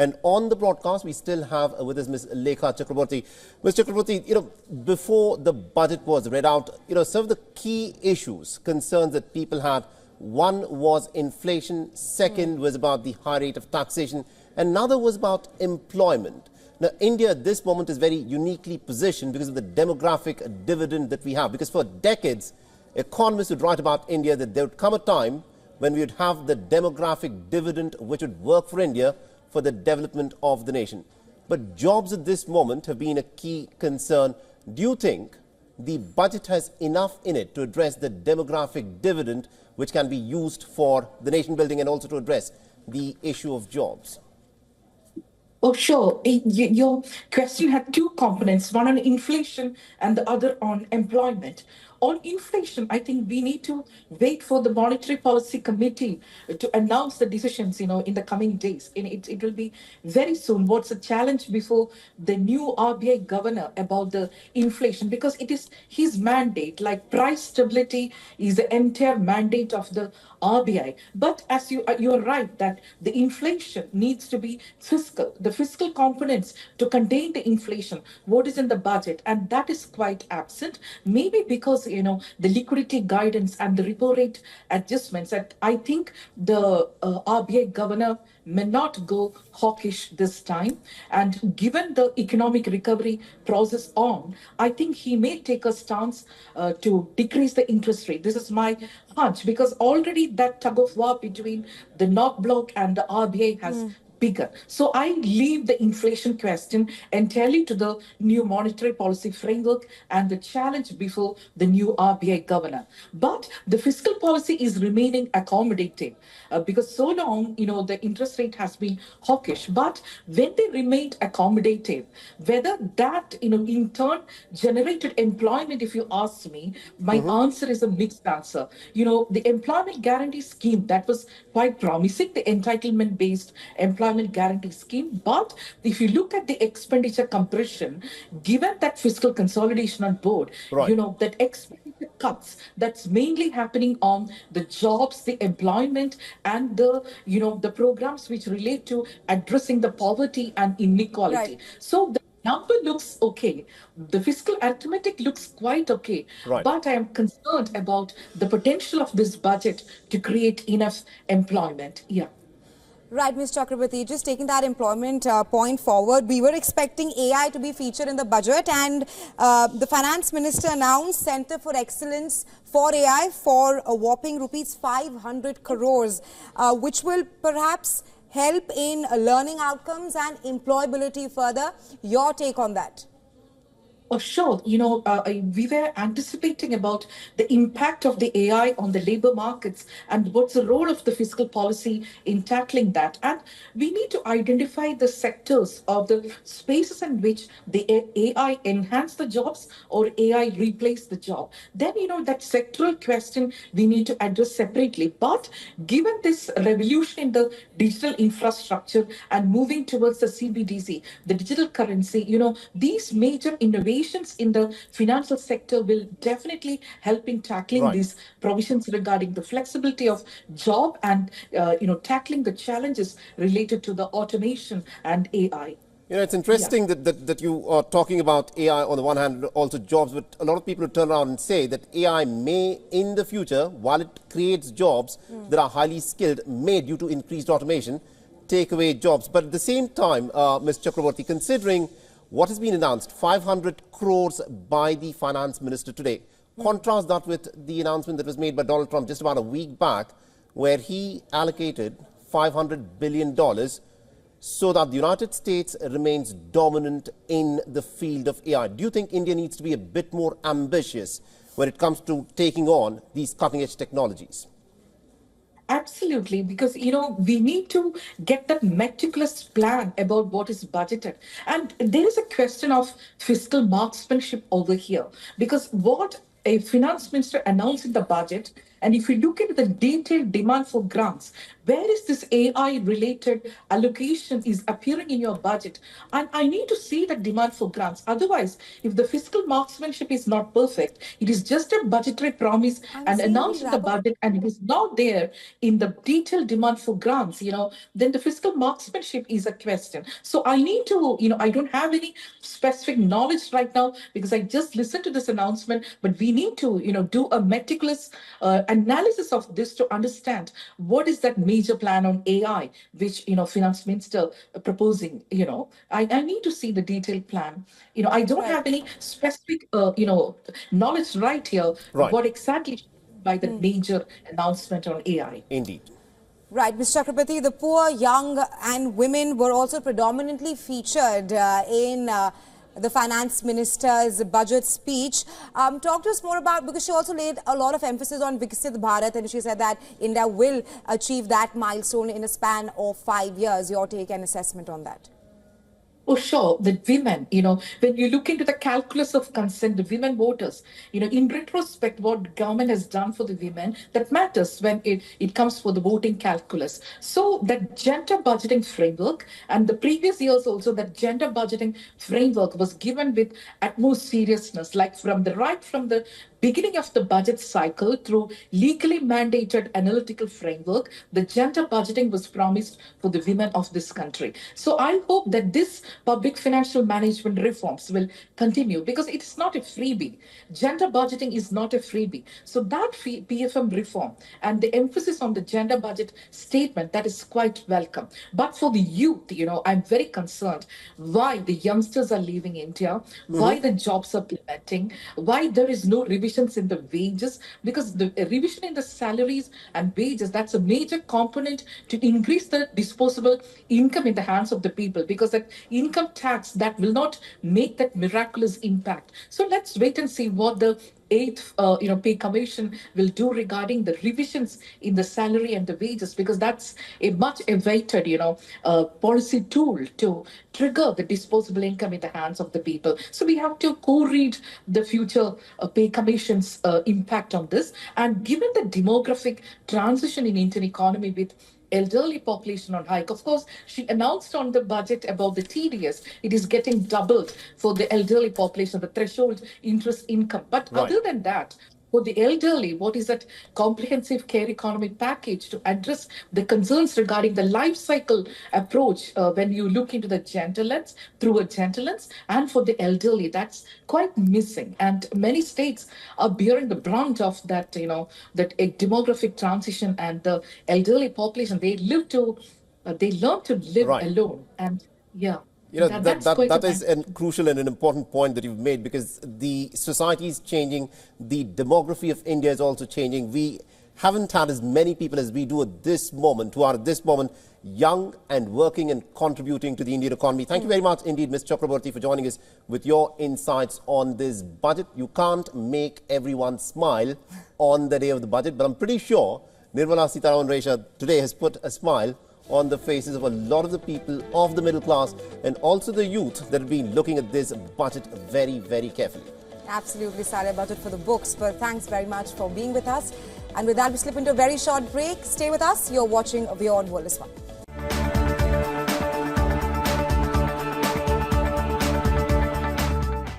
And on the broadcast, we still have with us Ms. Lekha Chakraborty. Ms. Chakraborty, before the budget was read out, some of the key issues, concerns that people had, one was inflation, second was about the high rate of taxation, and another was about employment. Now, India at this moment is very uniquely positioned because of the demographic dividend that we have. Because for decades, economists would write about India that there would come a time when we would have the demographic dividend which would work for India for the development of the nation. But jobs at this moment have been a key concern. Do you think the budget has enough in it to address the demographic dividend which can be used for the nation building and also to address the issue of jobs? Oh, sure. Your question had two components, one on inflation and the other on employment. On inflation, I think we need to wait for the Monetary Policy Committee to announce the decisions, in the coming days. It will be very soon. What's the challenge before the new RBI governor about the inflation? Because it is his mandate, like price stability is the entire mandate of the RBI. But as you're right that the inflation needs to be fiscal, the fiscal components to contain the inflation, what is in the budget, and that is quite absent. Maybe because the liquidity guidance and the repo rate adjustments, that I think the RBI governor may not go hawkish this time. And given the economic recovery process on, I think he may take a stance to decrease the interest rate. This is my hunch, because already that tug of war between the North Bloc and the RBI has bigger. So I leave the inflation question entirely to the new monetary policy framework and the challenge before the new RBI governor. But the fiscal policy is remaining accommodating because so long, the interest rate has been hawkish. But when they remained accommodative, whether that, in turn generated employment, if you ask me, my answer is a mixed answer. The employment guarantee scheme, that was quite promising, the entitlement-based employment guarantee scheme. But if you look at the expenditure compression, given that fiscal consolidation on board, right, that expenditure cuts, that's mainly happening on the jobs, the employment, and the programs which relate to addressing the poverty and inequality. Right. So the number looks okay. The fiscal arithmetic looks quite okay. Right. But I am concerned about the potential of this budget to create enough employment. Yeah. Right, Ms. Chakraborty, just taking that employment point forward, we were expecting AI to be featured in the budget, and the Finance Minister announced Centre for Excellence for AI for a whopping rupees 500 crores, which will perhaps help in learning outcomes and employability further. Your take on that? Oh, sure. We were anticipating about the impact of the AI on the labor markets and what's the role of the fiscal policy in tackling that. And we need to identify the sectors or the spaces in which the AI enhance the jobs or AI replace the job. Then, that sectoral question we need to address separately. But given this revolution in the digital infrastructure and moving towards the CBDC, the digital currency, these major innovations in the financial sector will definitely help in tackling these provisions regarding the flexibility of job and tackling the challenges related to the automation and AI. It's interesting that you are talking about AI on the one hand, also jobs, but a lot of people turn around and say that AI may, in the future, while it creates jobs that are highly skilled, may, due to increased automation, take away jobs. But at the same time, Ms. Chakraborty, considering what has been announced, 500 crores by the Finance Minister today. Contrast that with the announcement that was made by Donald Trump just about a week back, where he allocated $500 billion so that the United States remains dominant in the field of AI. Do you think India needs to be a bit more ambitious when it comes to taking on these cutting-edge technologies? Absolutely, because, we need to get that meticulous plan about what is budgeted. And there is a question of fiscal marksmanship over here, because what a finance minister announced in the budget, and if you look into the detailed demand for grants, where is this AI related allocation is appearing in your budget? And I need to see the demand for grants. Otherwise, if the fiscal marksmanship is not perfect, it is just a budgetary promise I'm and seeing we announced in the wrap up. budget, and it is not there in the detailed demand for grants, then the fiscal marksmanship is a question. So I need to, I don't have any specific knowledge right now because I just listened to this announcement, but we need to, do a meticulous analysis of this to understand what is that major plan on AI, which, Finance Minister proposing, I need to see the detailed plan. I don't Right. have any specific, knowledge right here, Right. what exactly by the major announcement on AI. Indeed. Right, Ms. Chakrabarti, the poor, young and women were also predominantly featured in the finance minister's budget speech. Talk to us more about, because she also laid a lot of emphasis on Viksit Bharat, and she said that India will achieve that milestone in a span of 5 years. Your take and assessment on that? Oh, sure. The women, when you look into the calculus of consent, the women voters, in retrospect, what government has done for the women, that matters when it comes for the voting calculus. So that gender budgeting framework, and the previous years also, that gender budgeting framework was given with utmost seriousness, like from the beginning of the budget cycle through legally mandated analytical framework, the gender budgeting was promised for the women of this country. So I hope that this public financial management reforms will continue because it is not a freebie. Gender budgeting is not a freebie. So that PFM reform and the emphasis on the gender budget statement, that is quite welcome. But for the youth, I'm very concerned why the youngsters are leaving India, why the jobs are plummeting, why there is no revision in the wages, because the revision in the salaries and wages, that's a major component to increase the disposable income in the hands of the people, because that income tax, that will not make that miraculous impact. So let's wait and see what the eighth pay commission will do regarding the revisions in the salary and the wages, because that's a much awaited policy tool to trigger the disposable income in the hands of the people. So we have to co-read the future pay commission's impact on this. And given the demographic transition in Indian economy with elderly population on hike. Of course, she announced on the budget about the TDS. It is getting doubled for the elderly population, the threshold interest income. But other than that, for the elderly, what is that comprehensive care economy package to address the concerns regarding the life cycle approach when you look into the gender lens, through a gender lens, and for the elderly, that's quite missing. And many states are bearing the brunt of that, that a demographic transition, and the elderly population, they learn to live alone. And yeah. That is a crucial and an important point that you've made, because the society is changing, the demography of India is also changing. We haven't had as many people as we do at this moment, who are at this moment young and working and contributing to the Indian economy. Thank you very much indeed, Ms. Chakrabarti, for joining us with your insights on this budget. You can't make everyone smile on the day of the budget, but I'm pretty sure Nirmala Sitharaman today has put a smile on the faces of a lot of the people of the middle class and also the youth that have been looking at this budget very, very carefully. Absolutely, Saleh, budget for the books. But thanks very much for being with us. And with that, we slip into a very short break. Stay with us. You're watching WION The World.